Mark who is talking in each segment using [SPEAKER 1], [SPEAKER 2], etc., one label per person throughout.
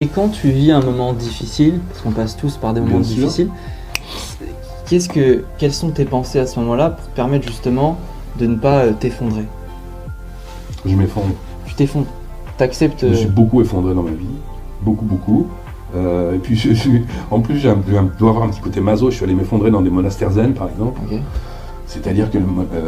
[SPEAKER 1] Et quand tu vis un moment difficile, parce qu'on passe tous par des moments difficiles, quelles sont tes pensées à ce moment-là pour te permettre justement de ne pas t'effondrer?
[SPEAKER 2] Je m'effondre.
[SPEAKER 1] Tu t'effondres, t'acceptes...
[SPEAKER 2] Je me suis beaucoup effondré dans ma vie, beaucoup. Et puis en plus, je dois avoir un petit côté maso, je suis allé m'effondrer dans des monastères zen par exemple.
[SPEAKER 1] Okay.
[SPEAKER 2] C'est-à-dire que le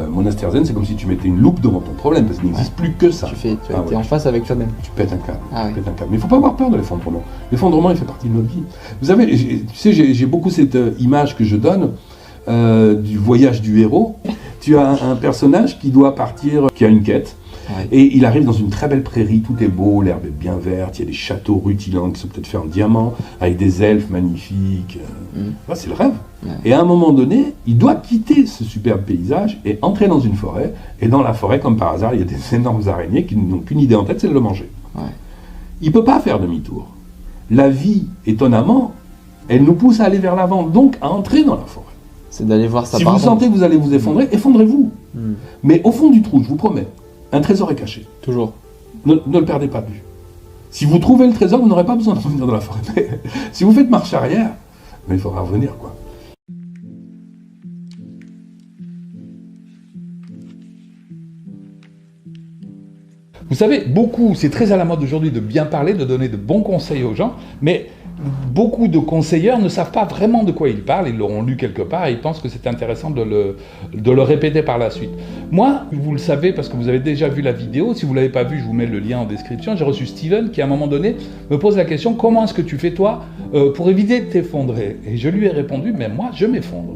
[SPEAKER 2] monastère zen, c'est comme si tu mettais une loupe devant ton problème, parce qu'il n'existe plus que ça.
[SPEAKER 1] Tu es en face avec toi-même.
[SPEAKER 2] Tu pètes un câble.
[SPEAKER 1] Ah,
[SPEAKER 2] Mais il ne faut pas avoir peur de l'effondrement. L'effondrement, il fait partie de notre vie. Vous savez, tu sais, j'ai beaucoup cette image que je donne du voyage du héros. Tu as un personnage qui doit partir, qui a une quête.
[SPEAKER 1] Ouais.
[SPEAKER 2] Et il arrive dans une très belle prairie, tout est beau, l'herbe est bien verte, il y a des châteaux rutilants qui sont peut-être faits en diamant, avec des elfes magnifiques. C'est le rêve.
[SPEAKER 1] Ouais.
[SPEAKER 2] Et à un moment donné, il doit quitter ce superbe paysage et entrer dans une forêt. Et dans la forêt, comme par hasard, il y a des énormes araignées qui n'ont qu'une idée en tête, c'est de le manger.
[SPEAKER 1] Ouais.
[SPEAKER 2] Il ne peut pas faire demi-tour. La vie, étonnamment, elle nous pousse à aller vers l'avant, donc à entrer dans la forêt.
[SPEAKER 1] C'est d'aller voir ça.
[SPEAKER 2] Si vous sentez que vous allez vous effondrer, effondrez-vous. Mais au fond du trou, je vous promets, un trésor est caché.
[SPEAKER 1] Toujours.
[SPEAKER 2] Ne le perdez pas de vue. Si vous trouvez le trésor, vous n'aurez pas besoin de revenir dans la forêt. Mais si vous faites marche arrière, mais il faudra revenir, quoi.
[SPEAKER 3] Vous savez, c'est très à la mode aujourd'hui de bien parler, de donner de bons conseils aux gens, mais beaucoup de conseilleurs ne savent pas vraiment de quoi ils parlent, ils l'auront lu quelque part et ils pensent que c'est intéressant de le répéter par la suite. Moi, vous le savez parce que vous avez déjà vu la vidéo, si vous ne l'avez pas vu, je vous mets le lien en description, j'ai reçu Steven qui à un moment donné me pose la question « Comment est-ce que tu fais toi pour éviter de t'effondrer ?» Et je lui ai répondu « Mais moi, je m'effondre. »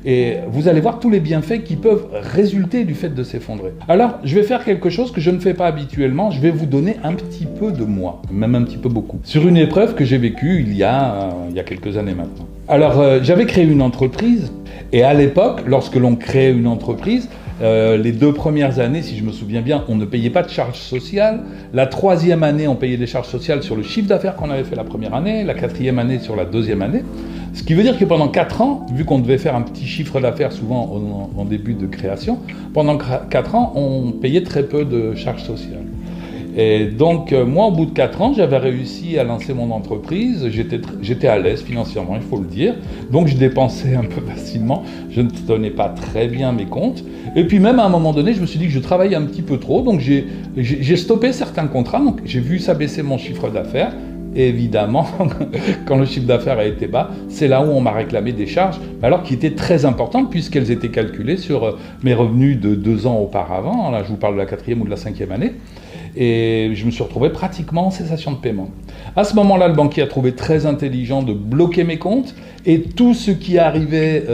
[SPEAKER 3] Et vous allez voir tous les bienfaits qui peuvent résulter du fait de s'effondrer. Alors, je vais faire quelque chose que je ne fais pas habituellement, je vais vous donner un petit peu de moi, même un petit peu beaucoup, sur une épreuve que j'ai vécue il y a quelques années maintenant. Alors, j'avais créé une entreprise, et à l'époque, lorsque l'on crée une entreprise, les 2 premières années, si je me souviens bien, on ne payait pas de charges sociales. La 3e année, on payait des charges sociales sur le chiffre d'affaires qu'on avait fait la première année, la 4e année sur la 2e année. Ce qui veut dire que pendant 4 ans, vu qu'on devait faire un petit chiffre d'affaires souvent en début de création, pendant 4 ans, on payait très peu de charges sociales. Et donc, moi, au bout de 4 ans, j'avais réussi à lancer mon entreprise. J'étais à l'aise financièrement, il faut le dire. Donc, je dépensais un peu facilement. Je ne tenais pas très bien mes comptes. Et puis, même à un moment donné, je me suis dit que je travaillais un petit peu trop. Donc, j'ai stoppé certains contrats. Donc, j'ai vu s'abaisser mon chiffre d'affaires. Et évidemment, quand le chiffre d'affaires a été bas, c'est là où on m'a réclamé des charges, alors qui étaient très importantes puisqu'elles étaient calculées sur mes revenus de 2 ans auparavant. Là, je vous parle de la 4e ou de la 5e année. Et je me suis retrouvé pratiquement en cessation de paiement. À ce moment-là, le banquier a trouvé très intelligent de bloquer mes comptes et tout ce qui arrivait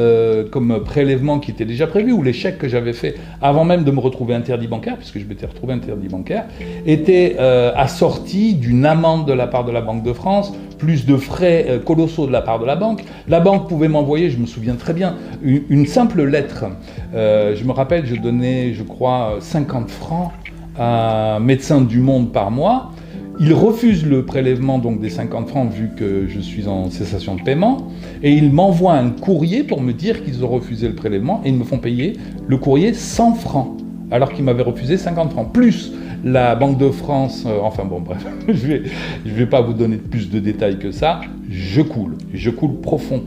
[SPEAKER 3] comme prélèvement qui était déjà prévu ou les chèques que j'avais fait avant même de me retrouver interdit bancaire, puisque je m'étais retrouvé interdit bancaire, était assorti d'une amende de la part de la Banque de France, plus de frais colossaux de la part de la banque. La banque pouvait m'envoyer, je me souviens très bien, une simple lettre. Je me rappelle, je donnais, je crois, 50 francs à Médecins du Monde par mois. Ils refusent le prélèvement donc des 50 francs vu que je suis en cessation de paiement et ils m'envoient un courrier pour me dire qu'ils ont refusé le prélèvement et ils me font payer le courrier 100 francs alors qu'ils m'avaient refusé 50 francs plus la Banque de France, enfin bon bref, je vais pas vous donner plus de détails que ça, je coule profond,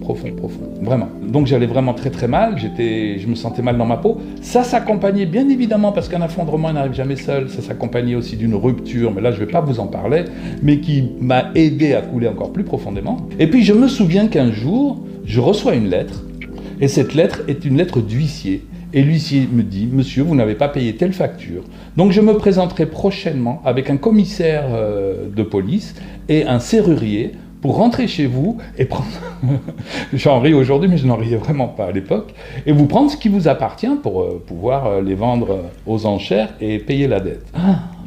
[SPEAKER 3] vraiment. Donc j'allais vraiment très très mal, je me sentais mal dans ma peau. Ça s'accompagnait bien évidemment, parce qu'un effondrement n'arrive jamais seul, ça s'accompagnait aussi d'une rupture, mais là je vais pas vous en parler, mais qui m'a aidé à couler encore plus profondément. Et puis je me souviens qu'un jour, je reçois une lettre, et cette lettre est une lettre d'huissier. Et l'huissier me dit « Monsieur, vous n'avez pas payé telle facture, donc je me présenterai prochainement avec un commissaire de police et un serrurier pour rentrer chez vous et prendre... » J'en ris aujourd'hui, mais je n'en riais vraiment pas à l'époque. « Et vous prendre ce qui vous appartient pour pouvoir les vendre aux enchères et payer la dette. »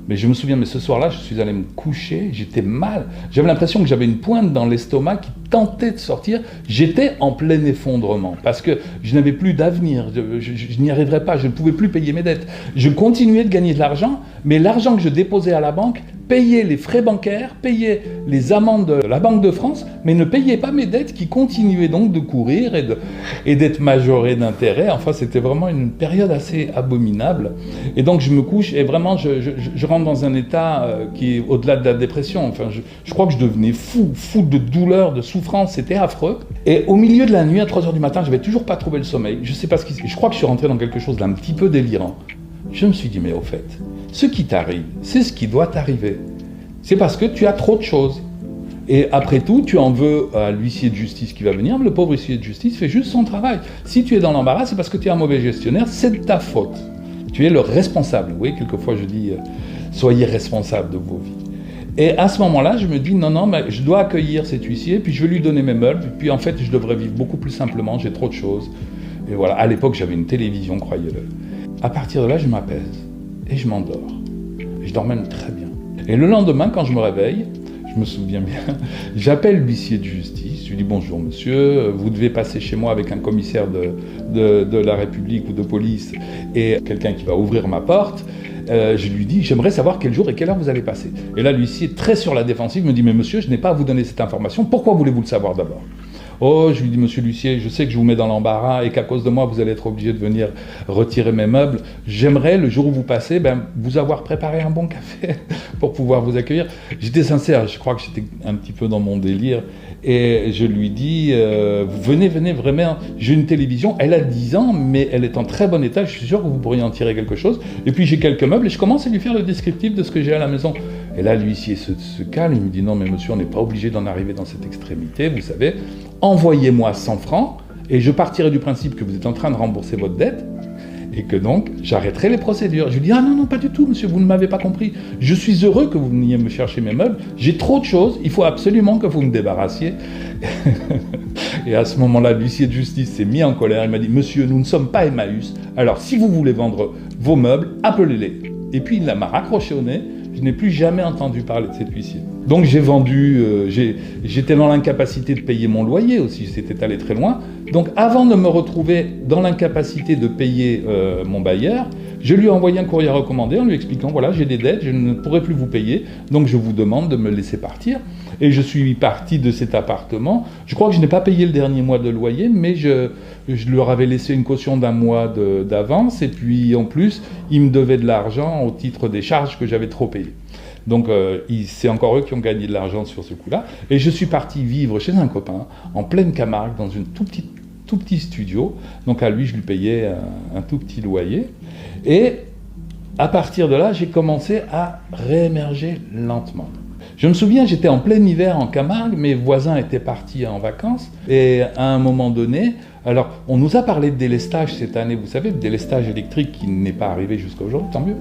[SPEAKER 3] Mais je me souviens, mais ce soir-là, je suis allé me coucher, j'étais mal. J'avais l'impression que j'avais une pointe dans l'estomac qui tentait de sortir. J'étais en plein effondrement parce que je n'avais plus d'avenir. Je n'y arriverais pas, je ne pouvais plus payer mes dettes. Je continuais de gagner de l'argent, Mais l'argent que je déposais à la banque payait les frais bancaires, payait les amendes de la Banque de France, mais ne payait pas mes dettes qui continuaient donc de courir et d'être majorées d'intérêts. Enfin, c'était vraiment une période assez abominable. Et donc, je me couche et vraiment, je rentre dans un état qui est au-delà de la dépression. Enfin, je crois que je devenais fou de douleur, de souffrance. C'était affreux. Et au milieu de la nuit, à 3h du matin, je n'avais toujours pas trouvé le sommeil. Je sais pas ce qui... Je crois que je suis rentré dans quelque chose d'un petit peu délirant. Je me suis dit, mais au fait, ce qui t'arrive, c'est ce qui doit t'arriver. C'est parce que tu as trop de choses. Et après tout, tu en veux à l'huissier de justice qui va venir, mais le pauvre huissier de justice fait juste son travail. Si tu es dans l'embarras, c'est parce que tu es un mauvais gestionnaire, c'est de ta faute. Tu es le responsable. Oui, quelquefois je dis, soyez responsable de vos vies. Et à ce moment-là, je me dis, non, mais je dois accueillir cet huissier, puis je vais lui donner mes meubles, puis en fait, je devrais vivre beaucoup plus simplement, j'ai trop de choses. Et voilà, à l'époque, j'avais une télévision, croyez-le. À partir de là, je m'apaise et je m'endors. Et je dors même très bien. Et le lendemain, quand je me réveille, je me souviens bien, j'appelle l'huissier de justice, je lui dis « Bonjour monsieur, vous devez passer chez moi avec un commissaire de la République ou de police et quelqu'un qui va ouvrir ma porte. » Je lui dis « J'aimerais savoir quel jour et quelle heure vous allez passer. » Et là, l'huissier, très sur la défensive, me dit « Mais monsieur, je n'ai pas à vous donner cette information, pourquoi voulez-vous le savoir d'abord ?» Oh, je lui dis, monsieur l'huissier, je sais que je vous mets dans l'embarras et qu'à cause de moi, vous allez être obligé de venir retirer mes meubles. J'aimerais, le jour où vous passez, vous avoir préparé un bon café pour pouvoir vous accueillir. J'étais sincère, je crois que j'étais un petit peu dans mon délire. Et je lui dis, venez, vraiment, j'ai une télévision, elle a 10 ans, mais elle est en très bon état, je suis sûr que vous pourriez en tirer quelque chose. Et puis j'ai quelques meubles et je commence à lui faire le descriptif de ce que j'ai à la maison. Et là, l'huissier se calme, il me dit, non mais monsieur, on n'est pas obligé d'en arriver dans cette extrémité, vous savez, envoyez-moi 100 francs et je partirai du principe que vous êtes en train de rembourser votre dette et que donc j'arrêterai les procédures. Je lui dis, ah non, pas du tout monsieur, vous ne m'avez pas compris. Je suis heureux que vous veniez me chercher mes meubles, j'ai trop de choses, il faut absolument que vous me débarrassiez. Et à ce moment-là, l'huissier de justice s'est mis en colère, il m'a dit, monsieur, nous ne sommes pas Emmaüs, alors si vous voulez vendre vos meubles, appelez-les. Et puis il m'a raccroché au nez. Je n'ai plus jamais entendu parler de cet huissier. Donc j'ai vendu, j'étais dans l'incapacité de payer mon loyer aussi, c'était allé très loin. Donc avant de me retrouver dans l'incapacité de payer mon bailleur, je lui ai envoyé un courrier recommandé en lui expliquant, voilà, j'ai des dettes, je ne pourrai plus vous payer, donc je vous demande de me laisser partir. Et je suis parti de cet appartement. Je crois que je n'ai pas payé le dernier mois de loyer, mais je leur avais laissé une caution d'un mois d'avance. Et puis en plus, ils me devaient de l'argent au titre des charges que j'avais trop payées. Donc c'est encore eux qui ont gagné de l'argent sur ce coup-là. Et je suis parti vivre chez un copain, en pleine Camargue, dans une tout petit studio. Donc à lui, je lui payais un tout petit loyer. Et à partir de là, j'ai commencé à réémerger lentement. Je me souviens, j'étais en plein hiver en Camargue, mes voisins étaient partis en vacances, et à un moment donné, alors on nous a parlé de délestage cette année, vous savez, de délestage électrique qui n'est pas arrivé jusqu'à aujourd'hui, tant mieux.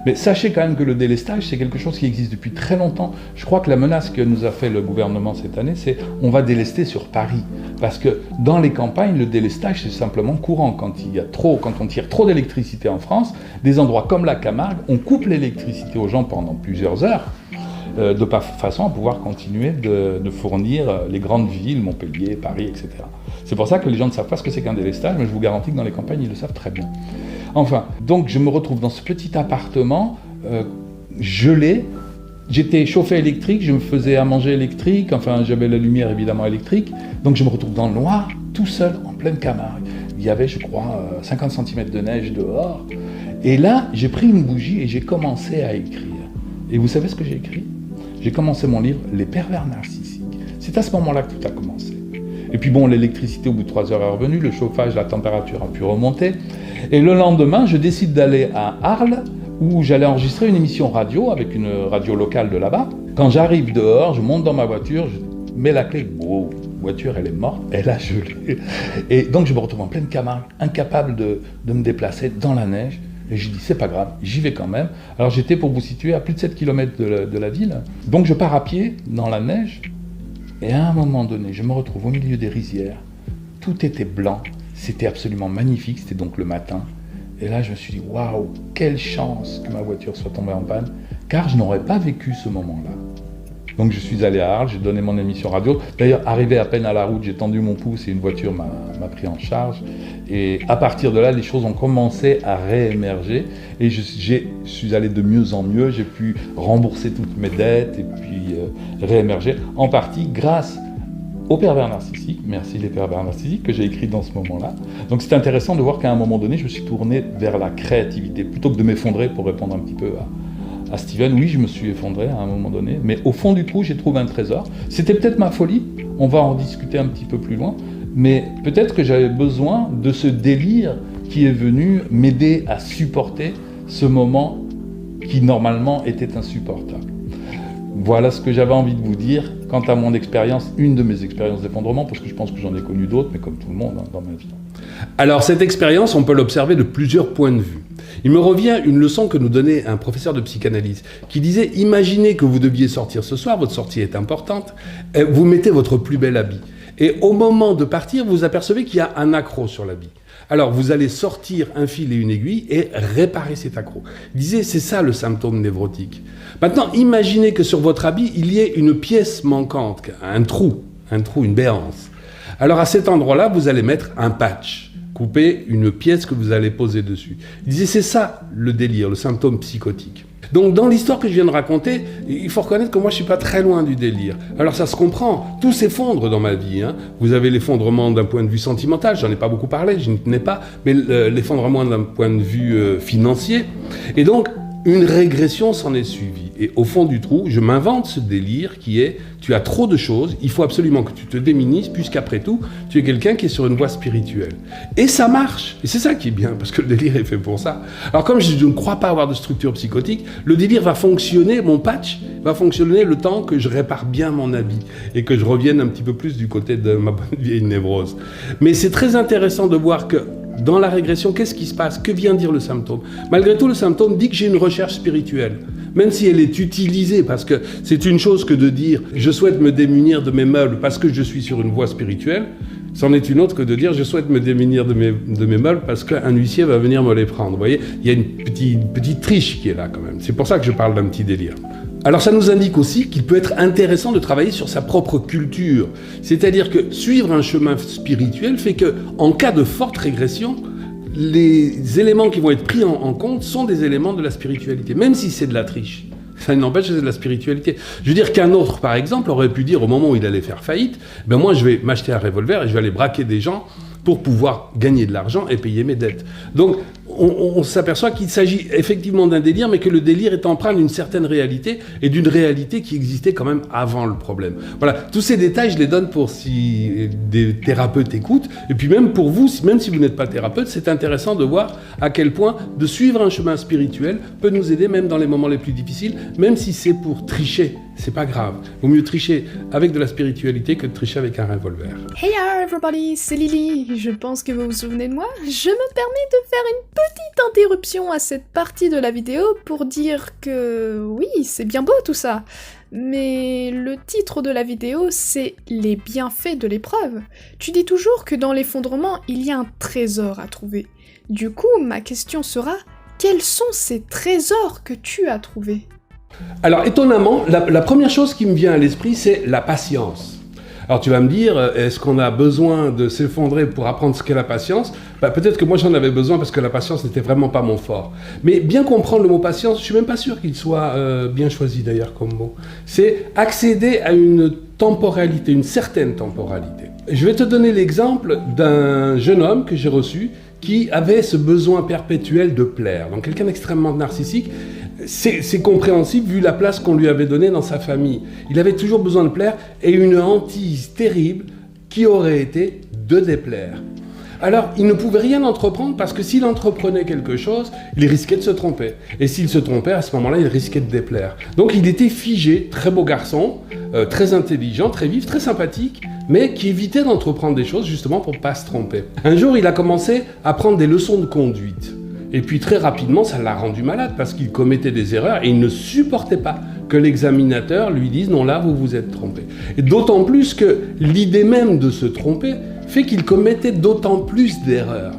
[SPEAKER 3] Mais sachez quand même que le délestage, c'est quelque chose qui existe depuis très longtemps. Je crois que la menace que nous a fait le gouvernement cette année, c'est on va délester sur Paris. Parce que dans les campagnes, le délestage, c'est simplement courant. Quand on tire trop d'électricité en France, des endroits comme la Camargue, on coupe l'électricité aux gens pendant plusieurs heures, de façon à pouvoir continuer de fournir les grandes villes, Montpellier, Paris, etc. C'est pour ça que les gens ne savent pas ce que c'est qu'un délestage, mais je vous garantis que dans les campagnes, ils le savent très bien. Enfin, donc je me retrouve dans ce petit appartement, gelé, j'étais chauffé électrique, je me faisais à manger électrique, enfin j'avais la lumière évidemment électrique, donc je me retrouve dans le noir, tout seul, en pleine Camargue. Il y avait, je crois, 50 cm de neige dehors, et là, j'ai pris une bougie et j'ai commencé à écrire. Et vous savez ce que j'ai écrit ? J'ai commencé mon livre « Les pervers narcissiques ». C'est à ce moment-là que tout a commencé. Et puis bon, l'électricité au bout de 3 heures est revenue, le chauffage, la température a pu remonter. Et le lendemain, je décide d'aller à Arles, où j'allais enregistrer une émission radio avec une radio locale de là-bas. Quand j'arrive dehors, je monte dans ma voiture, je mets la clé, wow, la voiture elle est morte, elle a gelé. Et donc je me retrouve en pleine Camargue, incapable de me déplacer dans la neige. Et je dis, c'est pas grave, j'y vais quand même. Alors j'étais, pour vous situer, à plus de 7 km de la ville. Donc je pars à pied dans la neige. Et à un moment donné, je me retrouve au milieu des rizières. Tout était blanc. C'était absolument magnifique. C'était donc le matin. Et là, je me suis dit, waouh, quelle chance que ma voiture soit tombée en panne. Car je n'aurais pas vécu ce moment-là. Donc je suis allé à Arles, j'ai donné mon émission radio. D'ailleurs, arrivé à peine à la route, j'ai tendu mon pouce et une voiture m'a pris en charge. Et à partir de là, les choses ont commencé à réémerger. Et je suis allé de mieux en mieux. J'ai pu rembourser toutes mes dettes et puis réémerger, en partie grâce aux pervers narcissiques. Merci les pervers narcissiques que j'ai écrit dans ce moment-là. Donc c'est intéressant de voir qu'à un moment donné, je me suis tourné vers la créativité plutôt que de m'effondrer, pour répondre un petit peu à Steven. Oui, je me suis effondré à un moment donné, mais au fond du trou, j'ai trouvé un trésor. C'était peut-être ma folie, on va en discuter un petit peu plus loin, mais peut-être que j'avais besoin de ce délire qui est venu m'aider à supporter ce moment qui normalement était insupportable. Voilà ce que j'avais envie de vous dire quant à mon expérience, une de mes expériences d'effondrement, parce que je pense que j'en ai connu d'autres, mais comme tout le monde dans ma vie.
[SPEAKER 2] Alors cette expérience, on peut l'observer de plusieurs points de vue. Il me revient une leçon que nous donnait un professeur de psychanalyse qui disait « Imaginez que vous deviez sortir ce soir, votre sortie est importante, vous mettez votre plus bel habit. Et au moment de partir, vous apercevez qu'il y a un accroc sur l'habit. Alors vous allez sortir un fil et une aiguille et réparer cet accroc. » Il disait « C'est ça le symptôme névrotique. » Maintenant, imaginez que sur votre habit, il y ait une pièce manquante, un trou, une béance. Alors à cet endroit-là, vous allez mettre un patch. Couper une pièce que vous allez poser dessus. Il disait c'est ça le délire, le symptôme psychotique. Donc dans l'histoire que je viens de raconter, il faut reconnaître que moi je suis pas très loin du délire. Alors ça se comprend, tout s'effondre dans ma vie. Vous avez l'effondrement d'un point de vue sentimental, j'en ai pas beaucoup parlé, je n'y tenais pas, mais l'effondrement d'un point de vue financier. Et donc une régression s'en est suivie. Et au fond du trou, je m'invente ce délire qui est tu as trop de choses, il faut absolument que tu te déministres, puisqu'après tout, tu es quelqu'un qui est sur une voie spirituelle. Et ça marche. Et c'est ça qui est bien, parce que le délire est fait pour ça. Alors comme je ne crois pas avoir de structure psychotique, le délire va fonctionner, mon patch va fonctionner le temps que je répare bien mon habit et que je revienne un petit peu plus du côté de ma bonne vieille névrose. Mais c'est très intéressant de voir que dans la régression, qu'est-ce qui se passe? Que vient dire le symptôme? Malgré tout, le symptôme dit que j'ai une recherche spirituelle. Même si elle est utilisée, parce que c'est une chose que de dire « je souhaite me démunir de mes meubles parce que je suis sur une voie spirituelle », c'en est une autre que de dire « je souhaite me démunir de mes meubles parce qu'un huissier va venir me les prendre ». Vous voyez, il y a une petite triche qui est là quand même. C'est pour ça que je parle d'un petit délire. Alors ça nous indique aussi qu'il peut être intéressant de travailler sur sa propre culture. C'est-à-dire que suivre un chemin spirituel fait que, en cas de forte régression, les éléments qui vont être pris en compte sont des éléments de la spiritualité, même si c'est de la triche. Ça n'empêche que c'est de la spiritualité. Je veux dire qu'un autre, par exemple, aurait pu dire au moment où il allait faire faillite, ben moi je vais m'acheter un revolver et je vais aller braquer des gens pour pouvoir gagner de l'argent et payer mes dettes. Donc on s'aperçoit qu'il s'agit effectivement d'un délire, mais que le délire est empreint d'une certaine réalité et d'une réalité qui existait quand même avant le problème. Voilà, tous ces détails, je les donne pour si des thérapeutes écoutent, et puis même pour vous, même si vous n'êtes pas thérapeute, c'est intéressant de voir à quel point de suivre un chemin spirituel peut nous aider même dans les moments les plus difficiles, même si c'est pour tricher. C'est pas grave. Vaut mieux tricher avec de la spiritualité que de tricher avec un revolver.
[SPEAKER 4] Hey everybody, c'est Lily. Je pense que vous vous souvenez de moi. Je me permets de faire une petite interruption à cette partie de la vidéo pour dire que oui, c'est bien beau tout ça. Mais le titre de la vidéo, c'est « Les bienfaits de l'épreuve ». Tu dis toujours que dans l'effondrement, il y a un trésor à trouver. Du coup, ma question sera « Quels sont ces trésors que tu as trouvés ?»
[SPEAKER 2] Alors, étonnamment, la première chose qui me vient à l'esprit, c'est la patience. Alors, tu vas me dire, est-ce qu'on a besoin de s'effondrer pour apprendre ce qu'est la patience? Peut-être que moi, j'en avais besoin parce que la patience n'était vraiment pas mon fort. Mais bien comprendre le mot patience, je suis même pas sûr qu'il soit bien choisi d'ailleurs comme mot. C'est accéder à une temporalité, une certaine temporalité. Je vais te donner l'exemple d'un jeune homme que j'ai reçu qui avait ce besoin perpétuel de plaire. Donc, quelqu'un d'extrêmement narcissique. C'est compréhensible vu la place qu'on lui avait donnée dans sa famille. Il avait toujours besoin de plaire et une hantise terrible qui aurait été de déplaire. Alors, il ne pouvait rien entreprendre parce que s'il entreprenait quelque chose, il risquait de se tromper. Et s'il se trompait, à ce moment-là, il risquait de déplaire. Donc, il était figé, très beau garçon, très intelligent, très vif, très sympathique, mais qui évitait d'entreprendre des choses justement pour ne pas se tromper. Un jour, il a commencé à prendre des leçons de conduite. Et puis très rapidement, ça l'a rendu malade parce qu'il commettait des erreurs et il ne supportait pas que l'examinateur lui dise « non, là, vous vous êtes trompé ». Et d'autant plus que l'idée même de se tromper fait qu'il commettait d'autant plus d'erreurs.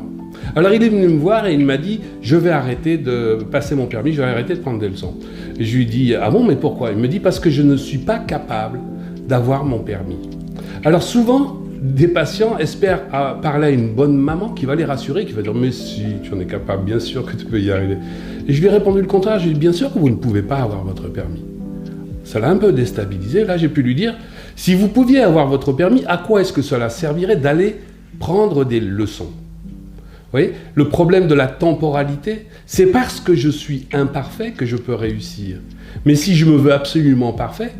[SPEAKER 5] Alors il est venu me voir et il m'a dit « Je vais arrêter de passer mon permis, je vais arrêter de prendre des leçons. » Et je lui dis « Ah bon, mais pourquoi ?» Il me dit « Parce que je ne suis pas capable d'avoir mon permis. » Alors souvent, des patients espèrent parler à une bonne maman qui va les rassurer, qui va dire « Mais si, tu en es capable, bien sûr que tu peux y arriver. » Et je lui ai répondu le contraire, je lui ai dit « Bien sûr que vous ne pouvez pas avoir votre permis. » Ça l'a un peu déstabilisé. Là, j'ai pu lui dire « Si vous pouviez avoir votre permis, à quoi est-ce que cela servirait d'aller prendre des leçons ?» Vous voyez, le problème de la temporalité, c'est parce que je suis imparfait que je peux réussir. Mais si je me veux absolument parfait,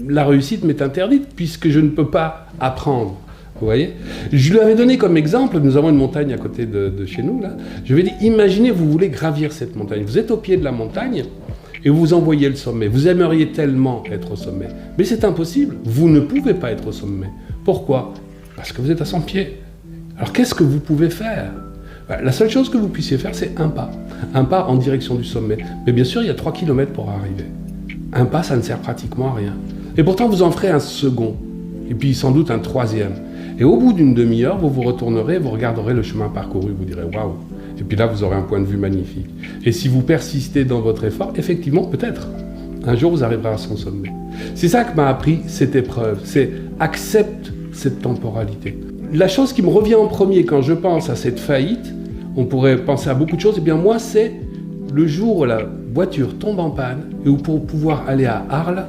[SPEAKER 5] la réussite m'est interdite puisque je ne peux pas apprendre. Vous voyez ? Je lui avais donné comme exemple, nous avons une montagne à côté de chez nous, là. Je lui ai dit, imaginez, vous voulez gravir cette montagne. Vous êtes au pied de la montagne et vous en voyez le sommet. Vous aimeriez tellement être au sommet. Mais c'est impossible. Vous ne pouvez pas être au sommet. Pourquoi ? Parce que vous êtes à 100 pieds. Alors qu'est-ce que vous pouvez faire ? La seule chose que vous puissiez faire, c'est un pas en direction du sommet. Mais bien sûr, il y a 3 km pour arriver. Un pas, ça ne sert pratiquement à rien. Et pourtant, vous en ferez un second, et puis sans doute un troisième. Et au bout d'une demi-heure, vous vous retournerez, vous regarderez le chemin parcouru, vous direz « Waouh !» Et puis là, vous aurez un point de vue magnifique. Et si vous persistez dans votre effort, effectivement, peut-être, un jour, vous arriverez à son sommet. C'est ça que m'a appris cette épreuve, c'est accepte cette temporalité. La chose qui me revient en premier quand je pense à cette faillite, on pourrait penser à beaucoup de choses, et bien moi, c'est le jour où la voiture tombe en panne et où pour pouvoir aller à Arles,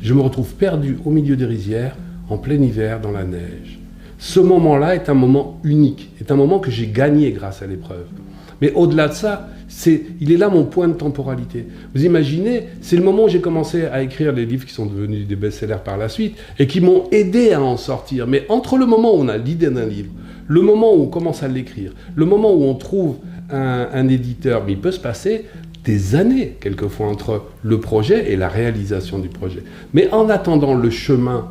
[SPEAKER 5] je me retrouve perdu au milieu des rizières, en plein hiver, dans la neige. Ce moment-là est un moment unique, est un moment que j'ai gagné grâce à l'épreuve. Mais au-delà de ça, il est là mon point de temporalité. Vous imaginez, c'est le moment où j'ai commencé à écrire les livres qui sont devenus des best-sellers par la suite et qui m'ont aidé à en sortir. Mais entre le moment où on a l'idée d'un livre, le moment où on commence à l'écrire, le moment où on trouve un éditeur, mais il peut se passer des années, quelquefois, entre le projet et la réalisation du projet. Mais en attendant le chemin,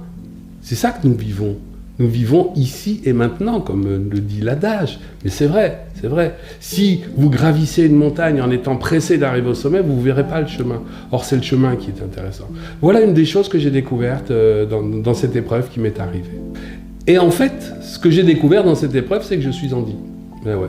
[SPEAKER 5] c'est ça que nous vivons. Nous vivons ici et maintenant, comme le dit l'adage. Mais c'est vrai, c'est vrai. Si vous gravissez une montagne en étant pressé d'arriver au sommet, vous ne verrez pas le chemin. Or, c'est le chemin qui est intéressant. Voilà une des choses que j'ai découvertes dans cette épreuve qui m'est arrivée. Et en fait, ce que j'ai découvert dans cette épreuve, c'est que je suis en vie. Ben ouais.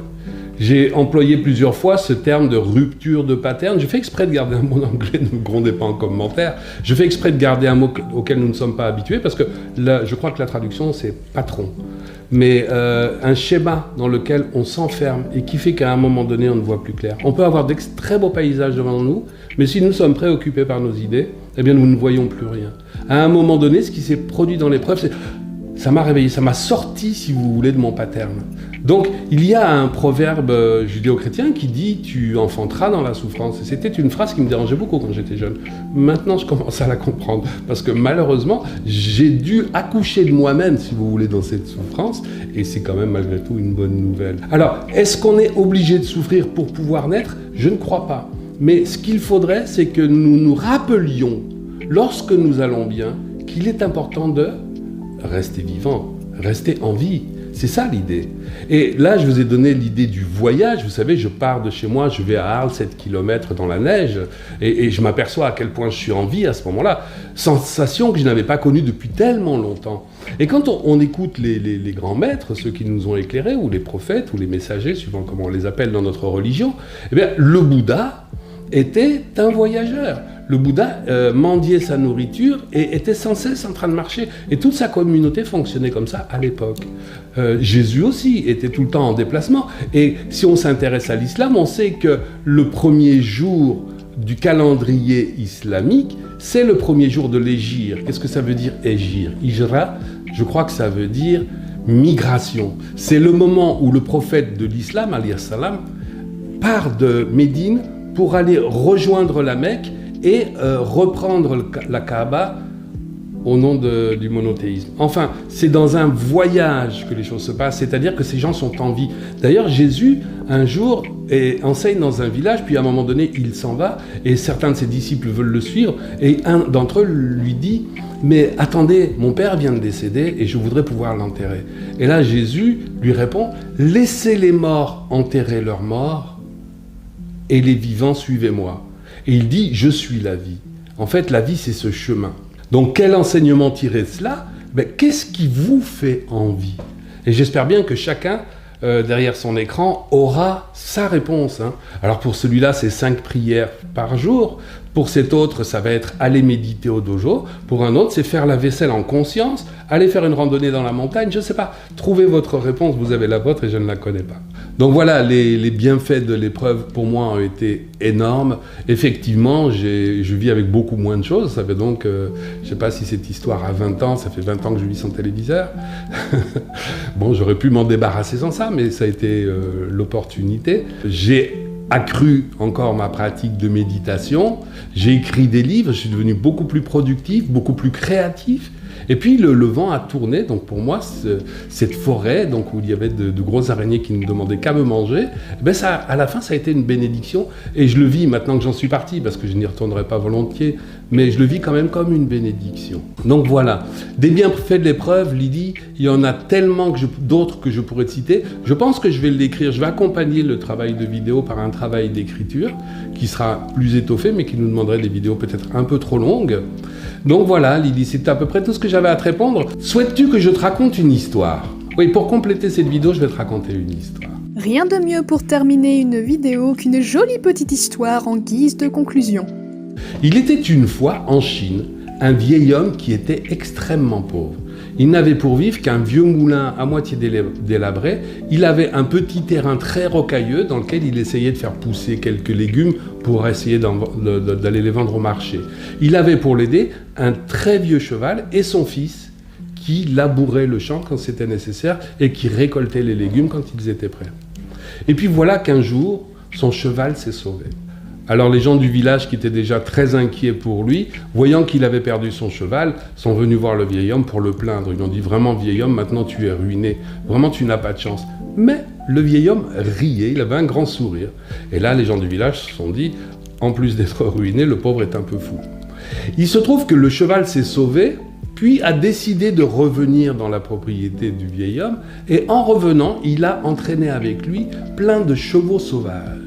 [SPEAKER 5] J'ai employé plusieurs fois ce terme de rupture de pattern. Je fais exprès de garder un mot en anglais, ne me grondez pas en commentaire. Je fais exprès de garder un mot auquel nous ne sommes pas habitués parce que là, je crois que la traduction, c'est patron. Mais un schéma dans lequel on s'enferme et qui fait qu'à un moment donné, on ne voit plus clair. On peut avoir de très beaux paysages devant nous, mais si nous sommes préoccupés par nos idées, eh bien, nous ne voyons plus rien. À un moment donné, ce qui s'est produit dans l'épreuve, c'est... Ça m'a réveillé, ça m'a sorti, si vous voulez, de mon pattern. Donc, il y a un proverbe judéo-chrétien qui dit « tu enfanteras dans la souffrance ». Et c'était une phrase qui me dérangeait beaucoup quand j'étais jeune. Maintenant, je commence à la comprendre. Parce que malheureusement, j'ai dû accoucher de moi-même, si vous voulez, dans cette souffrance. Et c'est quand même, malgré tout, une bonne nouvelle. Alors, est-ce qu'on est obligé de souffrir pour pouvoir naître ? Je ne crois pas. Mais ce qu'il faudrait, c'est que nous nous rappelions, lorsque nous allons bien, qu'il est important de rester vivant, rester en vie. C'est ça l'idée. Et là, je vous ai donné l'idée du voyage. Vous savez, je pars de chez moi, je vais à Arles, 7 km dans la neige, et je m'aperçois à quel point je suis en vie à ce moment-là. Sensation que je n'avais pas connue depuis tellement longtemps. Et quand on écoute les grands maîtres, ceux qui nous ont éclairés, ou les prophètes, ou les messagers, suivant comment on les appelle dans notre religion, eh bien, le Bouddha était un voyageur. Le Bouddha mendiait sa nourriture et était sans cesse en train de marcher. Et toute sa communauté fonctionnait comme ça à l'époque. Jésus aussi était tout le temps en déplacement. Et si on s'intéresse à l'islam, on sait que le premier jour du calendrier islamique, c'est le premier jour de l'Hégire. Qu'est-ce que ça veut dire Hégire ? Hijra, je crois que ça veut dire migration. C'est le moment où le prophète de l'islam, alayhi salam, part de Médine pour aller rejoindre la Mecque et reprendre la Kaaba au nom du monothéisme. Enfin, c'est dans un voyage que les choses se passent, c'est-à-dire que ces gens sont en vie. D'ailleurs, Jésus, un jour, enseigne dans un village, puis à un moment donné, il s'en va, et certains de ses disciples veulent le suivre, et un d'entre eux lui dit « Mais attendez, mon père vient de décéder, et je voudrais pouvoir l'enterrer. » Et là, Jésus lui répond « Laissez les morts enterrer leurs morts, et les vivants, suivez-moi. » Et il dit « Je suis la vie ». En fait, la vie, c'est ce chemin. Donc, quel enseignement tirer de cela ? Qu'est-ce qui vous fait envie ? Et j'espère bien que chacun derrière son écran aura sa réponse. Hein. Alors pour celui-là, c'est 5 prières par jour. Pour cet autre, ça va être aller méditer au dojo. Pour un autre, c'est faire la vaisselle en conscience, aller faire une randonnée dans la montagne, je ne sais pas. Trouvez votre réponse, vous avez la vôtre et je ne la connais pas. Donc voilà, les bienfaits de l'épreuve pour moi ont été énormes. Effectivement, je vis avec beaucoup moins de choses. Ça fait donc, je ne sais pas si cette histoire a 20 ans, ça fait 20 ans que je vis sans téléviseur. Bon, j'aurais pu m'en débarrasser sans ça, mais ça a été l'opportunité. J'ai accru encore ma pratique de méditation, j'ai écrit des livres, je suis devenu beaucoup plus productif, beaucoup plus créatif. Et puis le vent a tourné, donc pour moi, cette forêt donc, où il y avait de grosses araignées qui ne demandaient qu'à me manger, ben ça, à la fin, ça a été une bénédiction. Et je le vis maintenant que j'en suis parti, parce que je n'y retournerai pas volontiers, mais je le vis quand même comme une bénédiction. Donc voilà, des bienfaits de l'épreuve, Lydie, il y en a tellement d'autres que je pourrais te citer. Je pense que je vais l'écrire, je vais accompagner le travail de vidéo par un travail d'écriture qui sera plus étoffé, mais qui nous demanderait des vidéos peut-être un peu trop longues. Donc voilà, Lydie, c'est à peu près tout ce que j'avais à te répondre. Souhaites-tu que je te raconte une histoire ? Oui, pour compléter cette vidéo, je vais te raconter une histoire.
[SPEAKER 4] Rien de mieux pour terminer une vidéo qu'une jolie petite histoire en guise de conclusion.
[SPEAKER 5] Il était une fois en Chine un vieil homme qui était extrêmement pauvre. Il n'avait pour vivre qu'un vieux moulin à moitié délabré. Il avait un petit terrain très rocailleux dans lequel il essayait de faire pousser quelques légumes pour essayer d'aller les vendre au marché. Il avait pour l'aider un très vieux cheval et son fils qui labourait le champ quand c'était nécessaire et qui récoltait les légumes quand ils étaient prêts. Et puis voilà qu'un jour, son cheval s'est sauvé. Alors les gens du village qui étaient déjà très inquiets pour lui, voyant qu'il avait perdu son cheval, sont venus voir le vieil homme pour le plaindre. Ils lui ont dit « Vraiment vieil homme, maintenant tu es ruiné, vraiment tu n'as pas de chance ». Mais le vieil homme riait, il avait un grand sourire. Et là les gens du village se sont dit « En plus d'être ruiné, le pauvre est un peu fou ». Il se trouve que le cheval s'est sauvé, puis a décidé de revenir dans la propriété du vieil homme, et en revenant, il a entraîné avec lui plein de chevaux sauvages.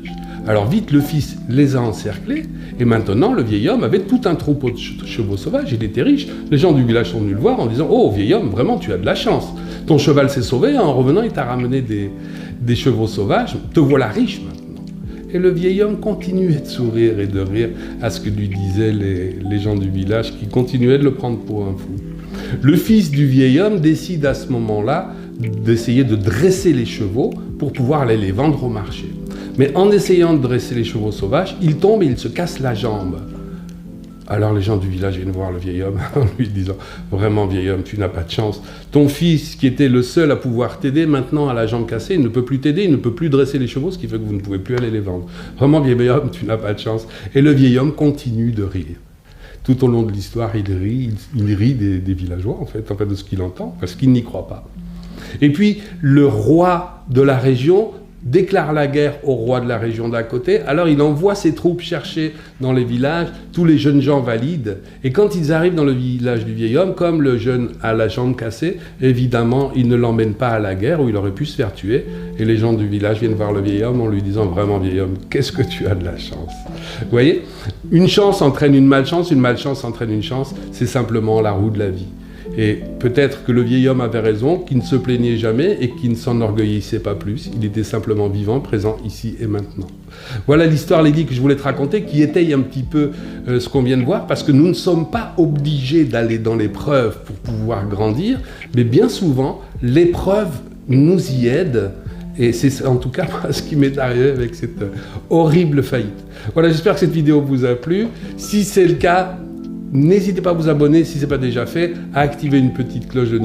[SPEAKER 5] Alors vite, le fils les a encerclés, et maintenant, le vieil homme avait tout un troupeau de chevaux sauvages, il était riche. Les gens du village sont venus le voir en disant « Oh, vieil homme, vraiment, tu as de la chance. Ton cheval s'est sauvé, et en revenant, il t'a ramené des chevaux sauvages, te voilà riche maintenant. » Et le vieil homme continuait de sourire et de rire à ce que lui disaient les gens du village, qui continuaient de le prendre pour un fou. Le fils du vieil homme décide à ce moment-là d'essayer de dresser les chevaux pour pouvoir aller les vendre au marché. Mais en essayant de dresser les chevaux sauvages, il tombe et il se casse la jambe. Alors les gens du village viennent voir le vieil homme en lui disant « Vraiment vieil homme, tu n'as pas de chance. Ton fils, qui était le seul à pouvoir t'aider, maintenant a la jambe cassée, il ne peut plus t'aider, il ne peut plus dresser les chevaux, ce qui fait que vous ne pouvez plus aller les vendre. Vraiment vieil homme, tu n'as pas de chance. » Et le vieil homme continue de rire. Tout au long de l'histoire, il rit des villageois, en fait de ce qu'il entend, parce qu'il n'y croit pas. Et puis, le roi de la région déclare la guerre au roi de la région d'à côté, alors il envoie ses troupes chercher dans les villages tous les jeunes gens valides, et quand ils arrivent dans le village du vieil homme, comme le jeune a la jambe cassée, évidemment, ils ne l'emmènent pas à la guerre où il aurait pu se faire tuer, et les gens du village viennent voir le vieil homme en lui disant « Vraiment vieil homme, qu'est-ce que tu as de la chance ?» Vous voyez, une chance entraîne une malchance entraîne une chance, c'est simplement la roue de la vie. Et peut-être que le vieil homme avait raison, qu'il ne se plaignait jamais et qu'il ne s'enorgueillissait pas plus. Il était simplement vivant, présent ici et maintenant. Voilà l'histoire, Lydie, que je voulais te raconter, qui étaye un petit peu ce qu'on vient de voir, parce que nous ne sommes pas obligés d'aller dans l'épreuve pour pouvoir grandir, mais bien souvent, l'épreuve nous y aide. Et c'est en tout cas ce qui m'est arrivé avec cette horrible faillite. Voilà, j'espère que cette vidéo vous a plu. Si c'est le cas, n'hésitez pas à vous abonner si ce n'est pas déjà fait, à activer une petite cloche de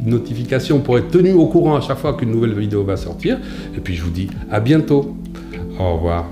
[SPEAKER 5] notification pour être tenu au courant à chaque fois qu'une nouvelle vidéo va sortir. Et puis je vous dis à bientôt. Au revoir.